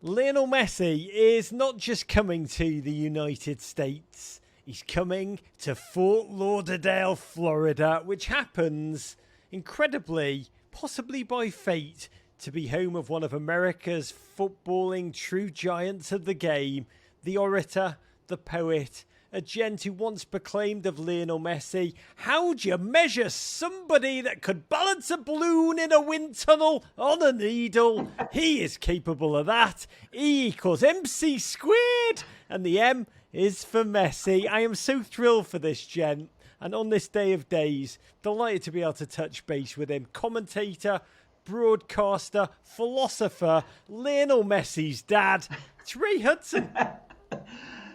Lionel Messi is not just coming to the United States, he's coming to Fort Lauderdale, Florida, which happens, incredibly, possibly by fate, to be home of one of America's footballing true giants of the game, the orator, the poet, a gent who once proclaimed of Lionel Messi, how'd you measure somebody that could balance a balloon in a wind tunnel on a needle? He is capable of that. E equals MC squared, and the M is for Messi. I am so thrilled for this gent, and on this day of days, delighted to be able to touch base with him. Commentator, broadcaster, philosopher, Lionel Messi's dad. It's Ray Hudson.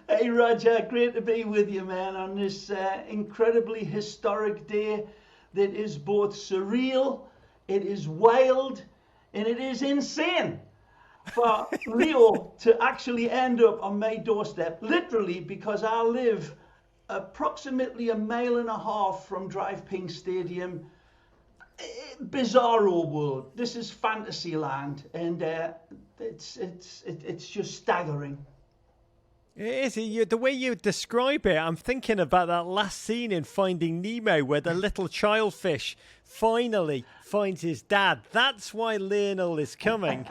Hey Roger, great to be with you, man, on this incredibly historic day that is both surreal, it is wild, and it is insane for Rio to actually end up on my doorstep, literally, because I live approximately 1.5 miles from Drive Pink Stadium. Bizarro world. This is fantasy land, and it's just staggering. It is. The way you describe it, I'm thinking about that last scene in Finding Nemo where the little child fish finally finds his dad. That's why Lionel is coming.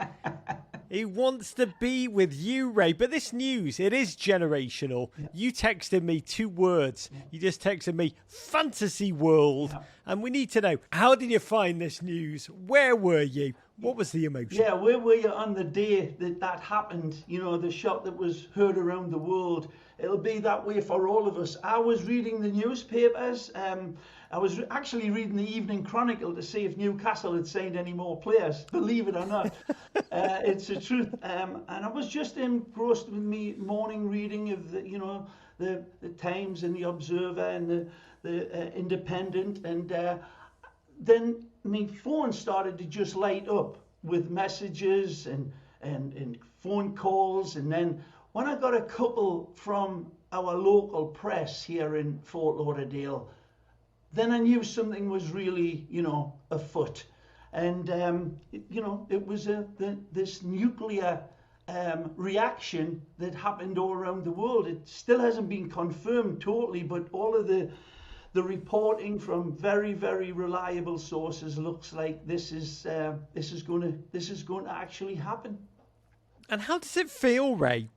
He wants to be with you, Ray. But this news, it is generational. Yeah. You texted me 2 words. Yeah. You just texted me, fantasy world. Yeah. And we need to know, how did you find this news? Where were you? What was the emotion? Yeah, where were you on the day that happened? You know, the shot that was heard around the world. It'll be that way for all of us. I was reading the newspapers. I was actually reading the Evening Chronicle to see if Newcastle had signed any more players. Believe it or not, it's the truth. And I was just engrossed with me morning reading of the Times and the Observer and the Independent, and then my phone started to just light up with messages and phone calls, and then when I got a couple from our local press here in Fort Lauderdale, then I knew something was really, afoot. And, it was this nuclear reaction that happened all around the world. It still hasn't been confirmed totally, but all of the reporting from very, very reliable sources looks like this is going to actually happen. And how does it feel, Ray?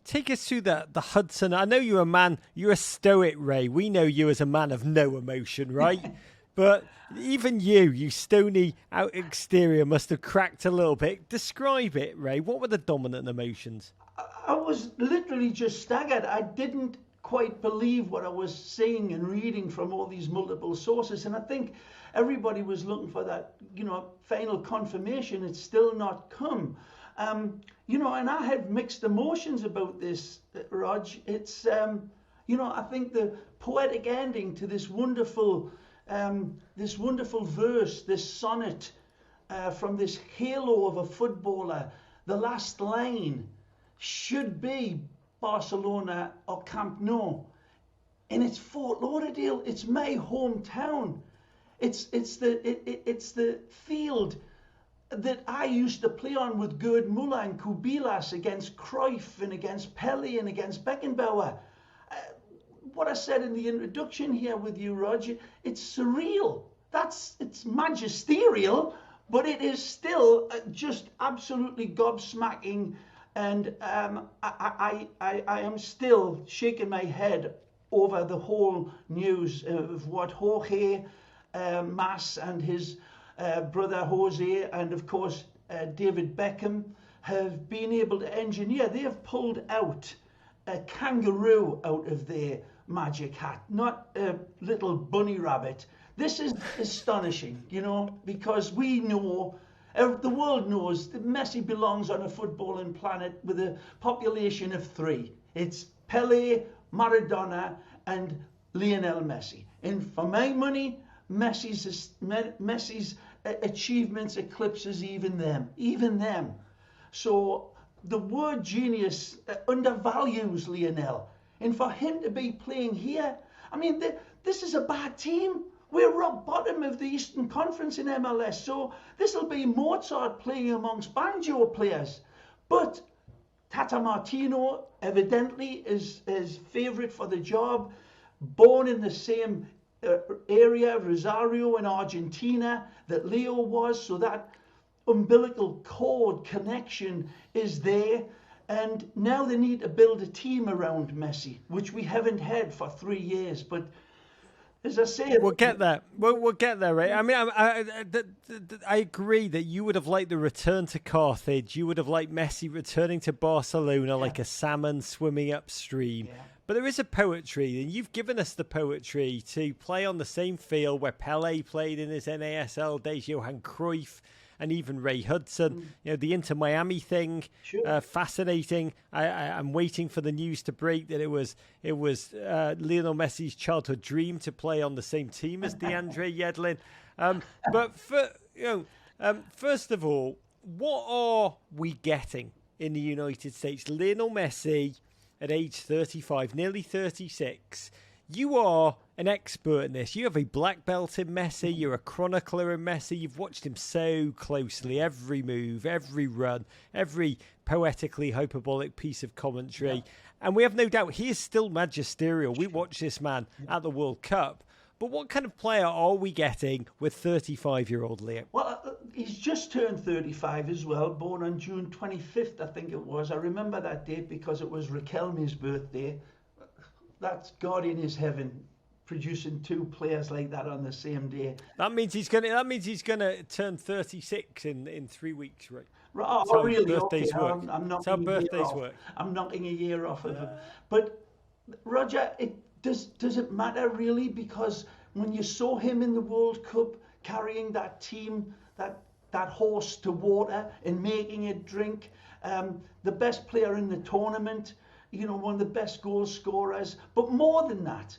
Take us through the Hudson. I know you're a stoic, Ray. We know you as a man of no emotion, right? But even you stony out exterior must have cracked a little bit. Describe it, Ray. What were the dominant emotions? I was literally just staggered. I didn't quite believe what I was seeing and reading from all these multiple sources. And I think everybody was looking for that, final confirmation. It's still not come. And I had mixed emotions about this, Rog. It's, I think the poetic ending to this wonderful verse, this sonnet from this halo of a footballer, the last line should be Barcelona or Camp Nou. And it's Fort Lauderdale. It's my hometown. It's the field that I used to play on with Gerd Müller and Kubilas against Cruyff and against Pele and against Beckenbauer. What I said in the introduction here with you, Roger, it's surreal. It's magisterial, but it is still just absolutely gobsmacking. And I am still shaking my head over the whole news of what Jorge Mas and his brother Jose and of course David Beckham have been able to engineer. They have pulled out a kangaroo out of their magic hat, not a little bunny rabbit. This is astonishing, because we know, the world knows that Messi belongs on a footballing planet with a population of 3. It's Pele, Maradona and Lionel Messi. And for my money, Messi's achievements eclipses even them. So the word genius undervalues Lionel. And for him to be playing here, this is a bad team. We're rock bottom of the Eastern Conference in MLS. So this will be Mozart playing amongst banjo players. But Tata Martino evidently is favourite for the job. Born in the same area, Rosario in Argentina, that Leo was, so that umbilical cord connection is there. And now they need to build a team around Messi, which we haven't had for 3 years. But as I say, we'll get there. We'll get there, right? I mean, I agree that you would have liked the return to Carthage. You would have liked Messi returning to Barcelona like a salmon swimming upstream. Yeah. But there is a poetry, and you've given us the poetry to play on the same field where Pelé played in his NASL days, Johan Cruyff, and even Ray Hudson. You know, the Inter Miami thing, fascinating. I'm waiting for the news to break that it was Lionel Messi's childhood dream to play on the same team as DeAndre Yedlin. First of all, what are we getting in the United States? Lionel Messi at age 35, nearly 36. You are an expert in this. You have a black belt in Messi. You're a chronicler in Messi. You've watched him so closely. Every move, every run, every poetically hyperbolic piece of commentary. Yeah. And we have no doubt he is still magisterial. We watched this man at the World Cup. But what kind of player are we getting with 35-year-old Leo? Well, he's just turned 35 as well, born on June 25th, I think it was. I remember that date because it was Raquelme's birthday. That's God in his heaven, producing two players like that on the same day. That means he's gonna turn 36 in 3 weeks, right? Oh, really? Birthdays okay. work. I'm That's how birthdays work. I'm knocking a year off of him. But Roger, does it matter really? Because when you saw him in the World Cup carrying that team, that horse to water and making it drink, the best player in the tournament, one of the best goal scorers. But more than that,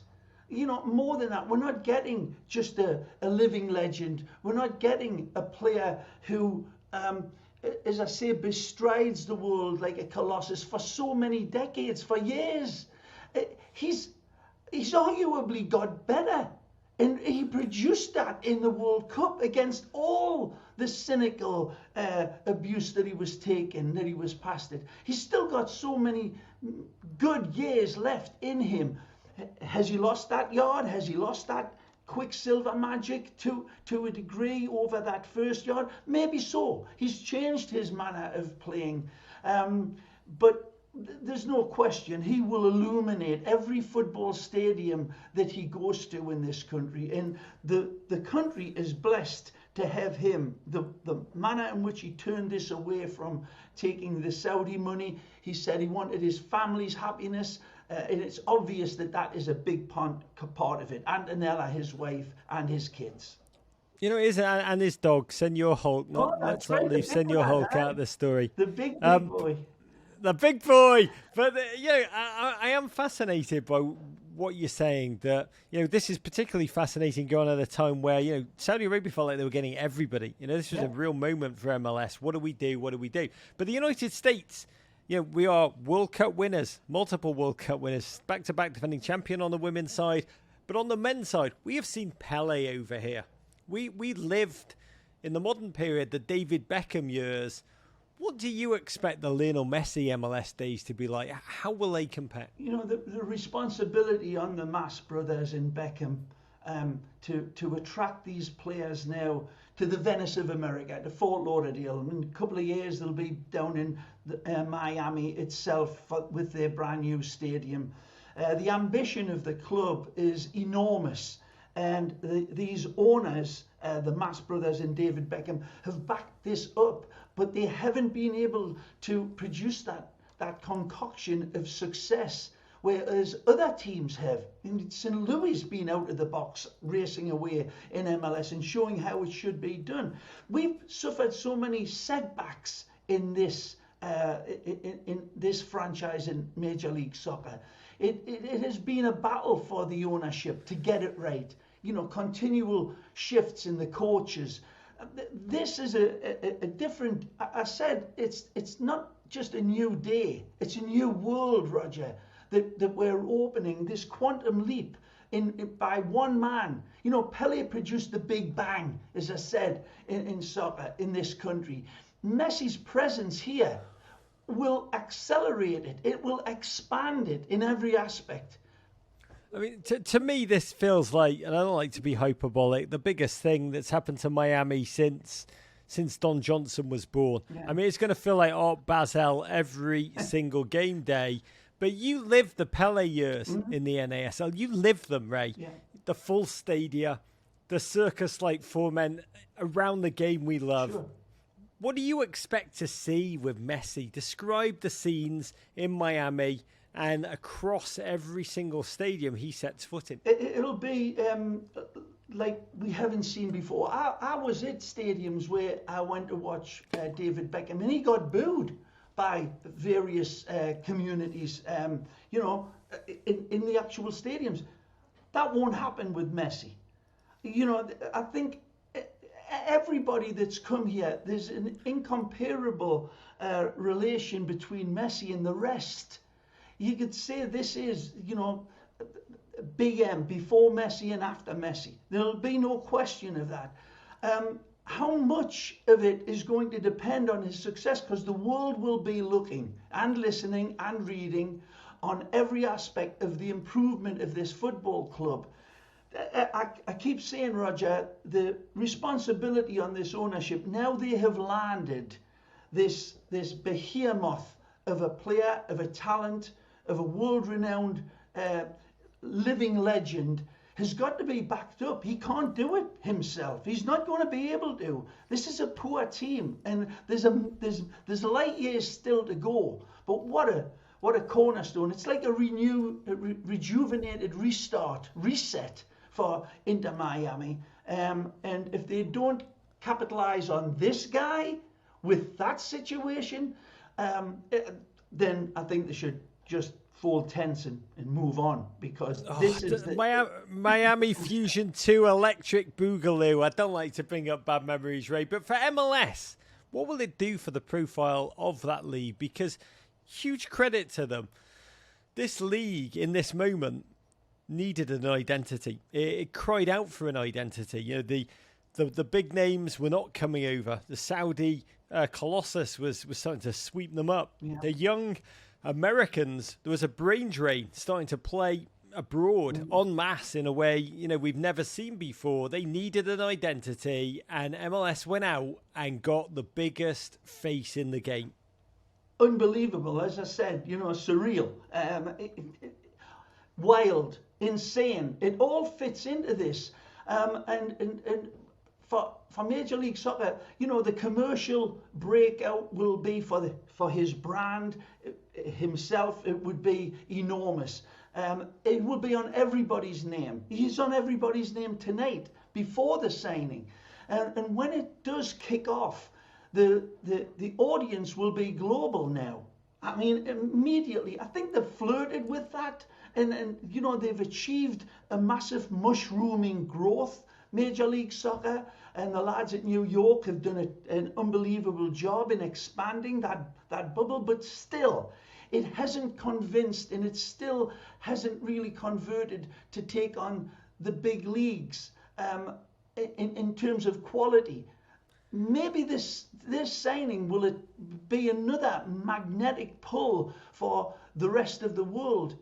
we're not getting just a living legend. We're not getting a player who, as I say, bestrides the world like a colossus for so many decades, for years. He's arguably got better. And he produced that in the World Cup against all the cynical abuse that he was taking, that he was past it. He's still got so many good years left in him. Has he lost that yard? Has he lost that quicksilver magic to a degree over that first yard? Maybe so. He's changed his manner of playing. But there's no question he will illuminate every football stadium that he goes to in this country. And the country is blessed to have him. The manner in which he turned this away from taking the Saudi money, he said he wanted his family's happiness. And it's obvious that is a big part of it. Antonella, his wife, and his kids. It is, and his dog, Senor Hulk. Let's not leave Senor Hulk out of the story. The big boy. The big boy. But, I am fascinated by what you're saying, that, this is particularly fascinating going at a time where, Saudi Arabia felt like they were getting everybody. This was a real moment for MLS. What do we do? What do we do? But the United States, we are World Cup winners, multiple World Cup winners, back-to-back defending champion on the women's side. But on the men's side, we have seen Pelé over here. We lived in the modern period, the David Beckham years. What do you expect the Lionel Messi MLS days to be like? How will they compare? The responsibility on the Mas brothers in Beckham to attract these players now to the Venice of America, to Fort Lauderdale. In a couple of years, they'll be down in Miami itself with their brand new stadium. The ambition of the club is enormous. And these owners, the Mas brothers and David Beckham, have backed this up, but they haven't been able to produce that concoction of success, whereas other teams have. And St. Louis been out of the box, racing away in MLS and showing how it should be done. We've suffered so many setbacks in this franchise in Major League Soccer. It has been a battle for the ownership to get it right. Continual shifts in the coaches. This is a different. I said it's not just a new day. It's a new world, Roger. That we're opening this quantum leap by one man. Pelé produced the Big Bang, as I said, in soccer in this country. Messi's presence here will accelerate it. It will expand it in every aspect. I mean, to me, this feels like, and I don't like to be hyperbolic, the biggest thing that's happened to Miami since Don Johnson was born. Yeah. I mean, it's going to feel like Art Basel every single game day. But you lived the Pele years in the NASL. You lived them, Ray. Yeah. The full stadia, the circus-like format around the game we love. Sure. What do you expect to see with Messi? Describe the scenes in Miami and across every single stadium he sets foot in. It'll be like we haven't seen before. I was at stadiums where I went to watch David Beckham, and he got booed by various communities, in the actual stadiums. That won't happen with Messi. I think everybody that's come here, there's an incomparable relation between Messi and the rest. You could say this is, Big M, before Messi and after Messi. There'll be no question of that. How much of it is going to depend on his success? Because the world will be looking and listening and reading on every aspect of the improvement of this football club. I keep saying, Roger, the responsibility on this ownership, now they have landed this behemoth of a player, of a talent, of a world-renowned living legend, has got to be backed up. He can't do it himself. He's not going to be able to. This is a poor team, and there's light years still to go. But what a cornerstone! It's like a rejuvenated reset for Inter Miami. And if they don't capitalize on this guy with that situation, then I think they should just fold tents and move on, because this is the Miami Fusion 2 Electric Boogaloo. I don't like to bring up bad memories, Ray, but for MLS, what will it do for the profile of that league? Because huge credit to them. This league in this moment needed an identity. It cried out for an identity. The big names were not coming over. The Saudi Colossus was starting to sweep them up. Yeah. The young Americans, there was a brain drain starting to play abroad en masse in a way we've never seen before. They needed an identity, and MLS went out and got the biggest face in the game. Unbelievable, as I said, surreal, wild, insane. It all fits into this, and for Major League Soccer, the commercial breakout will be for his brand himself. It would be enormous. It will be on everybody's name. He's on everybody's name tonight before the signing, and when it does kick off, the audience will be global now. I mean, immediately. I think they've flirted with that, and they've achieved a massive mushrooming growth. Major League Soccer and the lads at New York have done an unbelievable job in expanding that bubble, but still, it hasn't convinced, and it still hasn't really converted to take on the big leagues in terms of quality. Maybe this signing will it be another magnetic pull for the rest of the world.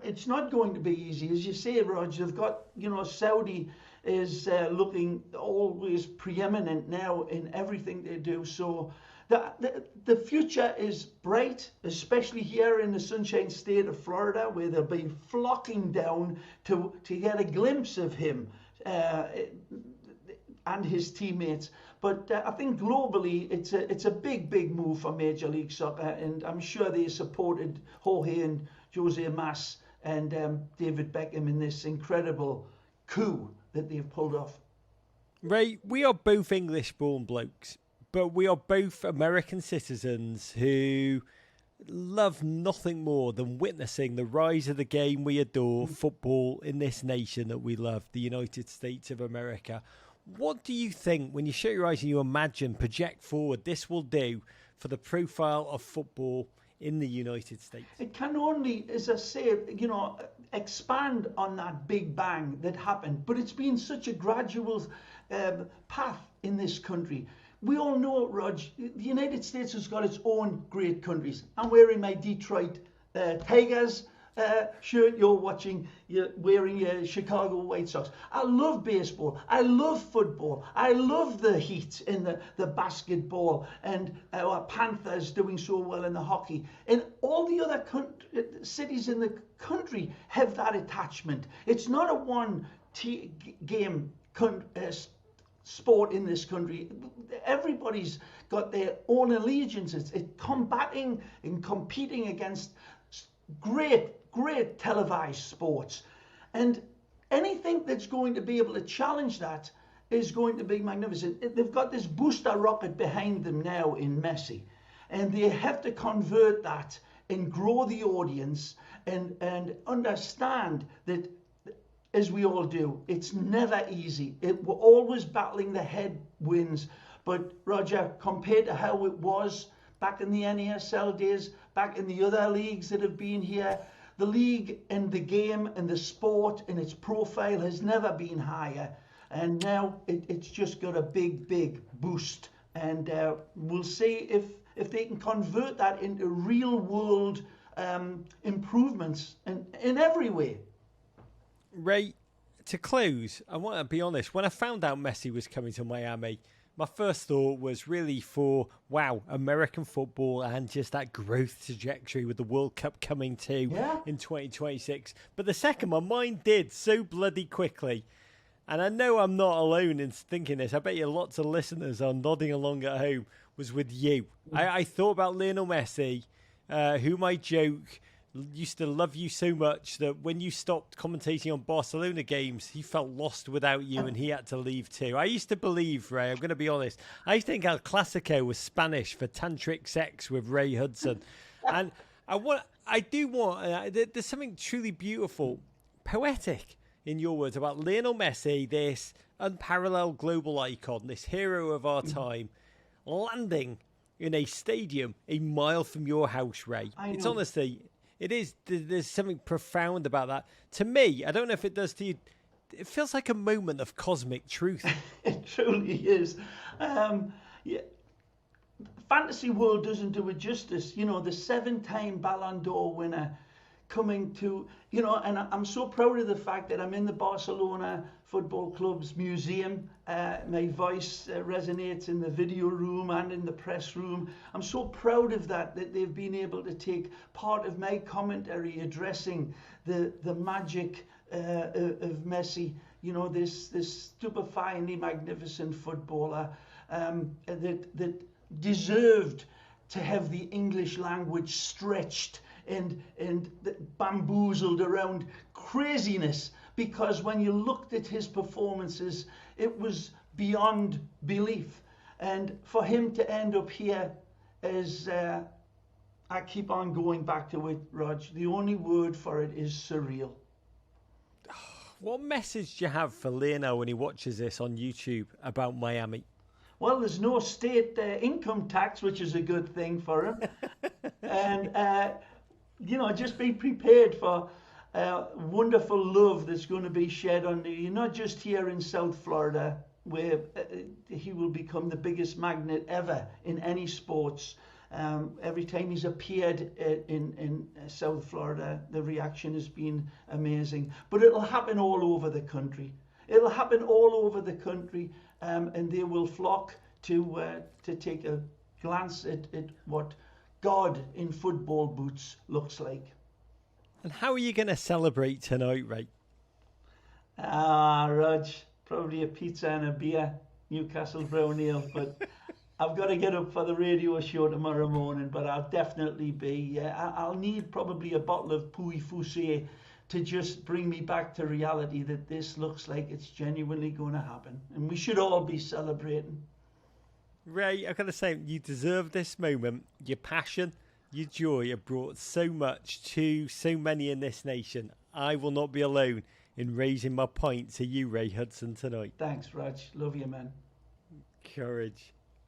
It's not going to be easy, as you say, Roger. They've got Saudi is looking always preeminent now in everything they do. So the future is bright, especially here in the Sunshine State of Florida, where they'll be flocking down to get a glimpse of him and his teammates. But I think globally, it's a big move for Major League Soccer, and I'm sure they supported Jorge and Jose Mas and David Beckham in this incredible coup that they've pulled off. Ray, we are both English-born blokes, but we are both American citizens who love nothing more than witnessing the rise of the game we adore, football, in this nation that we love, the United States of America. What do you think, when you shut your eyes and you imagine, project forward, this will do for the profile of football in the United States? It can only, as I say, expand on that big bang that happened. But it's been such a gradual path in this country. we all know, Rog, the United States has got its own great countries. I'm wearing my Detroit Tigers shirt. You're wearing your Chicago White Sox. I love baseball. I love football. I love the Heat in the basketball, and our Panthers doing so well in the hockey. And all the other cities in the country have that attachment. It's not a one-game sport in this country. Everybody's got their own allegiances. It's combating and competing against great televised sports, and anything that's going to be able to challenge that is going to be magnificent. They've got this booster rocket behind them now in Messi, and they have to convert that and grow the audience and understand that, as we all do, it's never easy. We're always battling the headwinds. But Roger, compared to how it was back in the NASL days, back in the other leagues that have been here, the league and the game and the sport and its profile has never been higher. And now it's just got a big boost. And we'll see if they can convert that into real world improvements in every way. Ray, to close, I want to be honest. When I found out Messi was coming to Miami, my first thought was really for, wow, American football and just that growth trajectory with the World Cup coming to in 2026. But the second, my mind did so bloody quickly. And I know I'm not alone in thinking this. I bet you lots of listeners are nodding along at home, was with you. I thought about Lionel Messi, whom I joke used to love you so much that when you stopped commentating on Barcelona games, he felt lost without you and he had to leave too. I used to believe, Ray, I'm going to be honest, I used to think El Clasico was Spanish for tantric sex with Ray Hudson. And there's something truly beautiful, poetic in your words about Lionel Messi, this unparalleled global icon, this hero of our time, landing in a stadium a mile from your house, Ray. It's honestly... It is. There's something profound about that. To me, I don't know if it does to you, it feels like a moment of cosmic truth. It truly is. Fantasy world doesn't do it justice. You know, the 7-time Ballon d'Or winner coming to, and I'm so proud of the fact that I'm in the Barcelona Football Club's museum. My voice resonates in the video room and in the press room. I'm so proud of that they've been able to take part of my commentary addressing the magic of Messi, this stupefyingly magnificent footballer that deserved to have the English language stretched and bamboozled around craziness, because when you looked at his performances, it was beyond belief. And for him to end up here is, I keep on going back to it, Rog, the only word for it is surreal. What message do you have for Lionel when he watches this on YouTube about Miami? Well, there's no state income tax, which is a good thing for him. And, just be prepared for wonderful love that's going to be shed on you, not just here in South Florida, where he will become the biggest magnet ever in any sports. Every time he's appeared in South Florida, the reaction has been amazing. But it'll happen all over the country. It'll happen all over the country, and they will flock to take a glance at what God in football boots looks like. And how are you going to celebrate tonight, Ray? Rog, probably a pizza and a beer, Newcastle Brown Ale, but I've got to get up for the radio show tomorrow morning, but I'll definitely be, I'll need probably a bottle of Puy Fusé to just bring me back to reality that this looks like it's genuinely going to happen. And we should all be celebrating. Ray, I've got to say, you deserve this moment. Your passion, your joy have brought so much to so many in this nation. I will not be alone in raising my pint to you, Ray Hudson, tonight. Thanks, Raj. Love you, man. Courage.